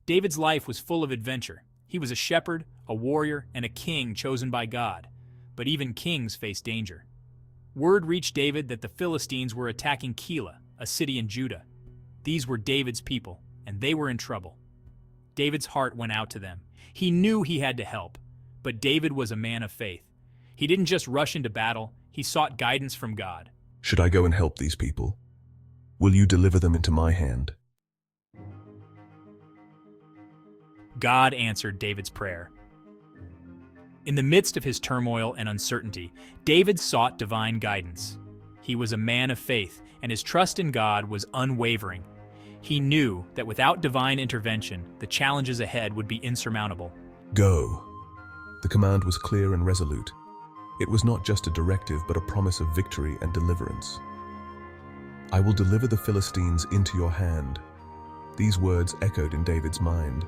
David's life was full of adventure. He was a shepherd, a warrior, and a king chosen by God. But even kings face danger. Word reached David that the Philistines were attacking Keilah, a city in Judah. These were David's people, and they were in trouble. David's heart went out to them. He knew he had to help, but David was a man of faith. He didn't just rush into battle, he sought guidance from God. Should I go and help these people? Will you deliver them into my hand? God answered David's prayer. In the midst of his turmoil and uncertainty, David sought divine guidance. He was a man of faith, and his trust in God was unwavering. He knew that without divine intervention, the challenges ahead would be insurmountable. Go. The command was clear and resolute. It was not just a directive, but a promise of victory and deliverance. I will deliver the Philistines into your hand. These words echoed in David's mind,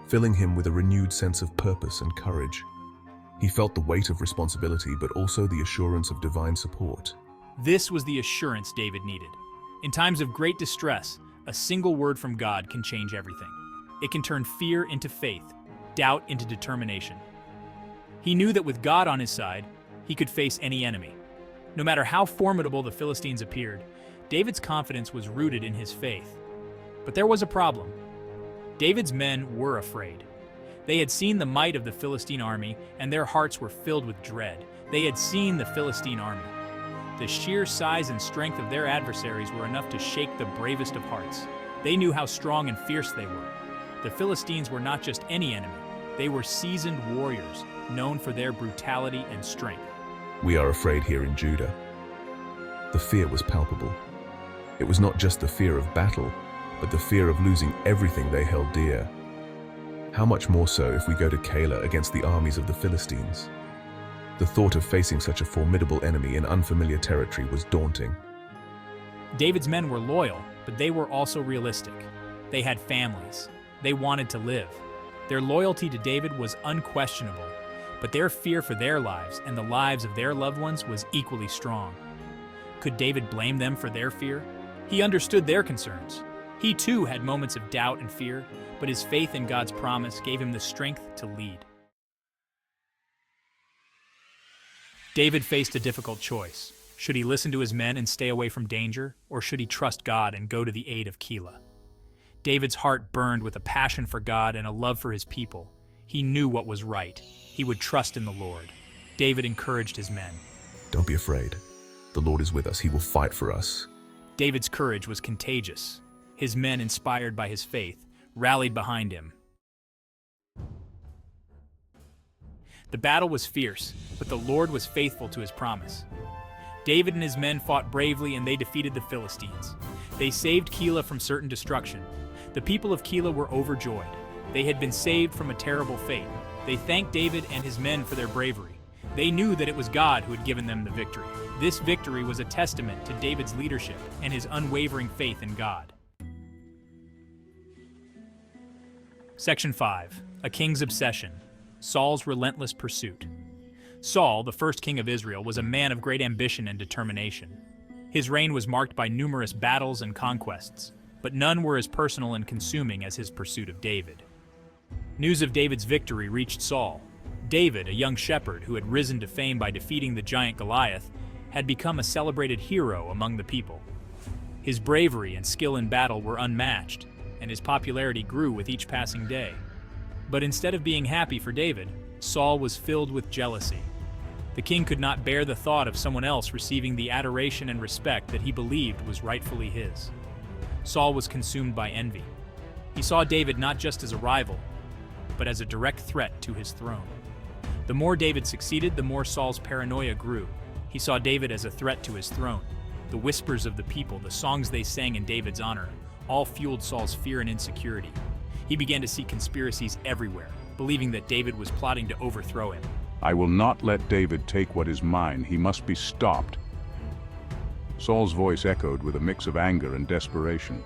filling him with a renewed sense of purpose and courage. He felt the weight of responsibility, but also the assurance of divine support. This was the assurance David needed. In times of great distress, a single word from God can change everything. It can turn fear into faith, doubt into determination. He knew that with God on his side, he could face any enemy. No matter how formidable the Philistines appeared, David's confidence was rooted in his faith. But there was a problem. David's men were afraid. They had seen the might of the Philistine army, and their hearts were filled with dread. They had seen the Philistine army. The sheer size and strength of their adversaries were enough to shake the bravest of hearts. They knew how strong and fierce they were. The Philistines were not just any enemy. They were seasoned warriors, known for their brutality and strength. We are afraid here in Judah. The fear was palpable. It was not just the fear of battle, but the fear of losing everything they held dear. How much more so if we go to Keilah against the armies of the Philistines? The thought of facing such a formidable enemy in unfamiliar territory was daunting. David's men were loyal, but they were also realistic. They had families. They wanted to live. Their loyalty to David was unquestionable, but their fear for their lives and the lives of their loved ones was equally strong. Could David blame them for their fear? He understood their concerns. He too had moments of doubt and fear, but his faith in God's promise gave him the strength to lead. David faced a difficult choice. Should he listen to his men and stay away from danger, or should he trust God and go to the aid of Keilah? David's heart burned with a passion for God and a love for his people. He knew what was right. He would trust in the Lord. David encouraged his men. Don't be afraid. The Lord is with us. He will fight for us. David's courage was contagious. His men, inspired by his faith, rallied behind him. The battle was fierce, but the Lord was faithful to his promise. David and his men fought bravely, and they defeated the Philistines. They saved Keilah from certain destruction. The people of Keilah were overjoyed. They had been saved from a terrible fate. They thanked David and his men for their bravery. They knew that it was God who had given them the victory. This victory was a testament to David's leadership and his unwavering faith in God. Section 5. A King's Obsession. Saul's Relentless Pursuit. Saul, the first king of Israel, was a man of great ambition and determination. His reign was marked by numerous battles and conquests, but none were as personal and consuming as his pursuit of David. News of David's victory reached Saul. David, a young shepherd who had risen to fame by defeating the giant Goliath, had become a celebrated hero among the people. His bravery and skill in battle were unmatched, and his popularity grew with each passing day. But instead of being happy for David, Saul was filled with jealousy. The king could not bear the thought of someone else receiving the adoration and respect that he believed was rightfully his. Saul was consumed by envy. He saw David not just as a rival, but as a direct threat to his throne. The more David succeeded, the more Saul's paranoia grew. He saw David as a threat to his throne. The whispers of the people, the songs they sang in David's honor, all fueled Saul's fear and insecurity. He began to see conspiracies everywhere, believing that David was plotting to overthrow him. I will not let David take what is mine. He must be stopped. Saul's voice echoed with a mix of anger and desperation.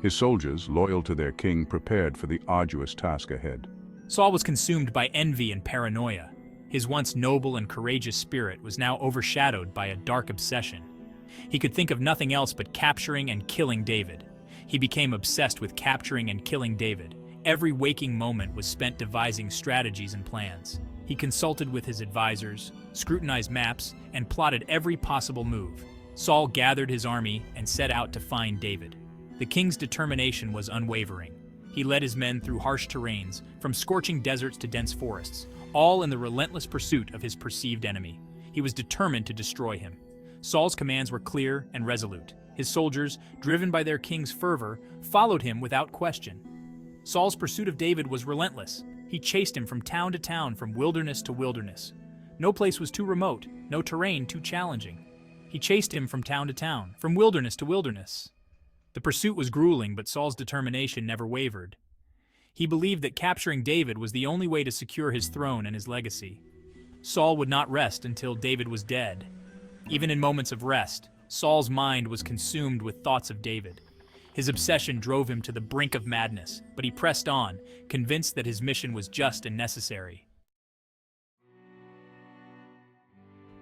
His soldiers, loyal to their king, prepared for the arduous task ahead. Saul was consumed by envy and paranoia. His once noble and courageous spirit was now overshadowed by a dark obsession. He could think of nothing else but capturing and killing David. He became obsessed with capturing and killing David. Every waking moment was spent devising strategies and plans. He consulted with his advisors, scrutinized maps, and plotted every possible move. Saul gathered his army and set out to find David. The king's determination was unwavering. He led his men through harsh terrains, from scorching deserts to dense forests, all in the relentless pursuit of his perceived enemy. He was determined to destroy him. Saul's commands were clear and resolute. His soldiers, driven by their king's fervor, followed him without question. Saul's pursuit of David was relentless. He chased him from town to town, from wilderness to wilderness. No place was too remote, no terrain too challenging. He chased him from town to town, from wilderness to wilderness. The pursuit was grueling, but Saul's determination never wavered. He believed that capturing David was the only way to secure his throne and his legacy. Saul would not rest until David was dead. Even in moments of rest, Saul's mind was consumed with thoughts of David. His obsession drove him to the brink of madness, but he pressed on, convinced that his mission was just and necessary.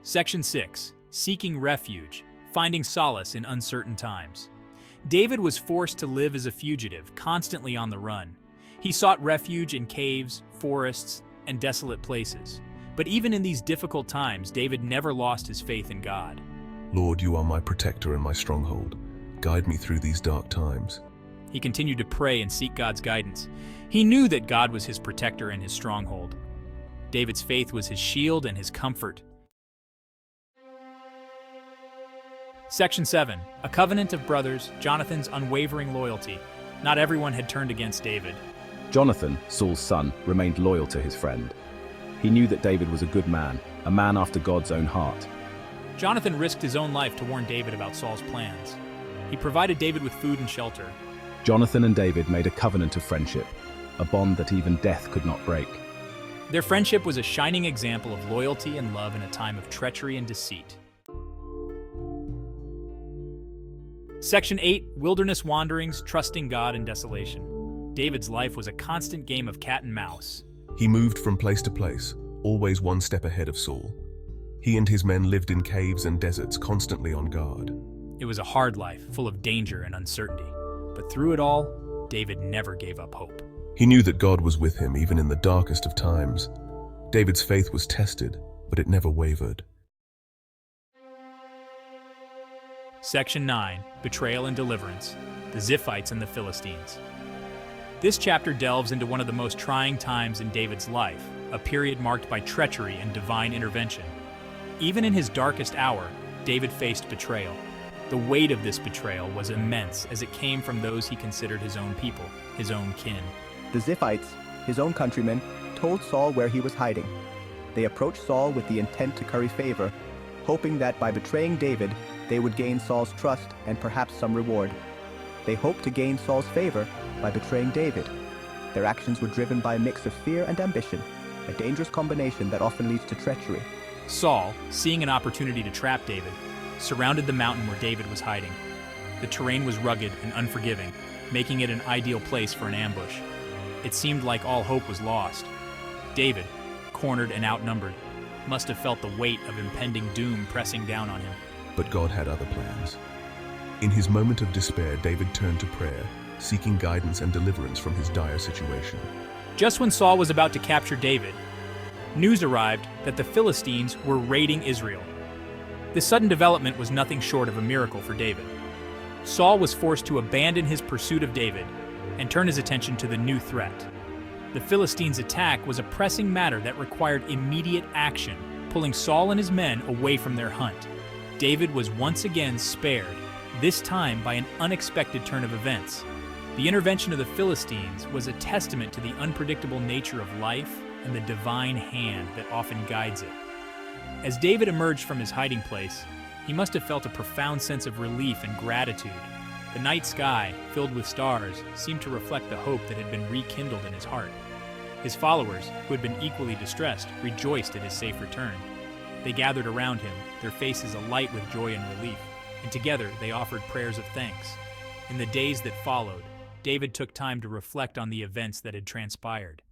Section 6. Seeking refuge, finding solace in uncertain times. David was forced to live as a fugitive, constantly on the run. He sought refuge in caves, forests, and desolate places. But even in these difficult times, David never lost his faith in God. Lord, you are my protector and my stronghold. Guide me through these dark times. He continued to pray and seek God's guidance. He knew that God was his protector and his stronghold. David's faith was his shield and his comfort. Section 7. A covenant of brothers, Jonathan's unwavering loyalty. Not everyone had turned against David. Jonathan, Saul's son, remained loyal to his friend. He knew that David was a good man, a man after God's own heart. Jonathan risked his own life to warn David about Saul's plans. He provided David with food and shelter. Jonathan and David made a covenant of friendship, a bond that even death could not break. Their friendship was a shining example of loyalty and love in a time of treachery and deceit. Section 8. Wilderness wanderings, trusting God in desolation. David's life was a constant game of cat and mouse. He moved from place to place, always one step ahead of Saul. He and his men lived in caves and deserts, constantly on guard. It was a hard life, full of danger and uncertainty. But through it all, David never gave up hope. He knew that God was with him even in the darkest of times. David's faith was tested, but it never wavered. Section 9. Betrayal and Deliverance. The Ziphites and the Philistines. This chapter delves into one of the most trying times in David's life, a period marked by treachery and divine intervention. Even in his darkest hour, David faced betrayal. The weight of this betrayal was immense as it came from those he considered his own people, his own kin. The Ziphites, his own countrymen, told Saul where he was hiding. They approached Saul with the intent to curry favor, hoping that by betraying David, they would gain Saul's trust and perhaps some reward. They hoped to gain Saul's favor by betraying David. Their actions were driven by a mix of fear and ambition, a dangerous combination that often leads to treachery. Saul, seeing an opportunity to trap David, surrounded the mountain where David was hiding. The terrain was rugged and unforgiving, making it an ideal place for an ambush. It seemed like all hope was lost. David, cornered and outnumbered, must have felt the weight of impending doom pressing down on him. But God had other plans. In his moment of despair, David turned to prayer, seeking guidance and deliverance from his dire situation. Just when Saul was about to capture David, news arrived that the Philistines were raiding Israel. This sudden development was nothing short of a miracle for David. Saul was forced to abandon his pursuit of David and turn his attention to the new threat. The Philistines' attack was a pressing matter that required immediate action, pulling Saul and his men away from their hunt. David was once again spared, this time by an unexpected turn of events. The intervention of the Philistines was a testament to the unpredictable nature of life and the divine hand that often guides it. As David emerged from his hiding place, he must have felt a profound sense of relief and gratitude. The night sky, filled with stars, seemed to reflect the hope that had been rekindled in his heart. His followers, who had been equally distressed, rejoiced at his safe return. They gathered around him, their faces alight with joy and relief, and together they offered prayers of thanks. In the days that followed, David took time to reflect on the events that had transpired.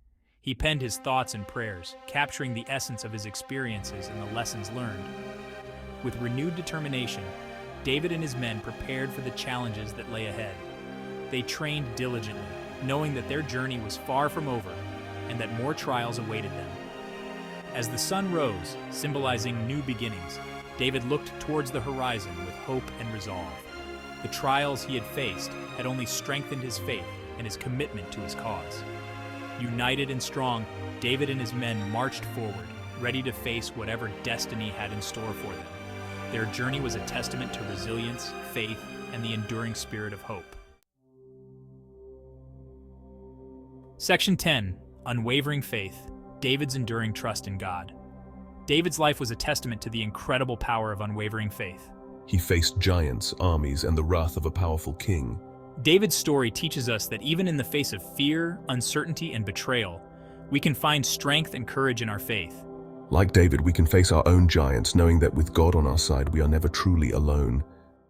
He penned his thoughts and prayers, capturing the essence of his experiences and the lessons learned. With renewed determination, David and his men prepared for the challenges that lay ahead. They trained diligently, knowing that their journey was far from over and that more trials awaited them. As the sun rose, symbolizing new beginnings, David looked towards the horizon with hope and resolve. The trials he had faced had only strengthened his faith and his commitment to his cause. United and strong, David and his men marched forward, ready to face whatever destiny had in store for them. Their journey was a testament to resilience, faith, and the enduring spirit of hope. Section 10. Unwavering Faith, David's enduring trust in God. David's life was a testament to the incredible power of unwavering faith. He faced giants, armies, and the wrath of a powerful king. David's story teaches us that even in the face of fear, uncertainty, and betrayal, we can find strength and courage in our faith. Like David, we can face our own giants, knowing that with God on our side, we are never truly alone.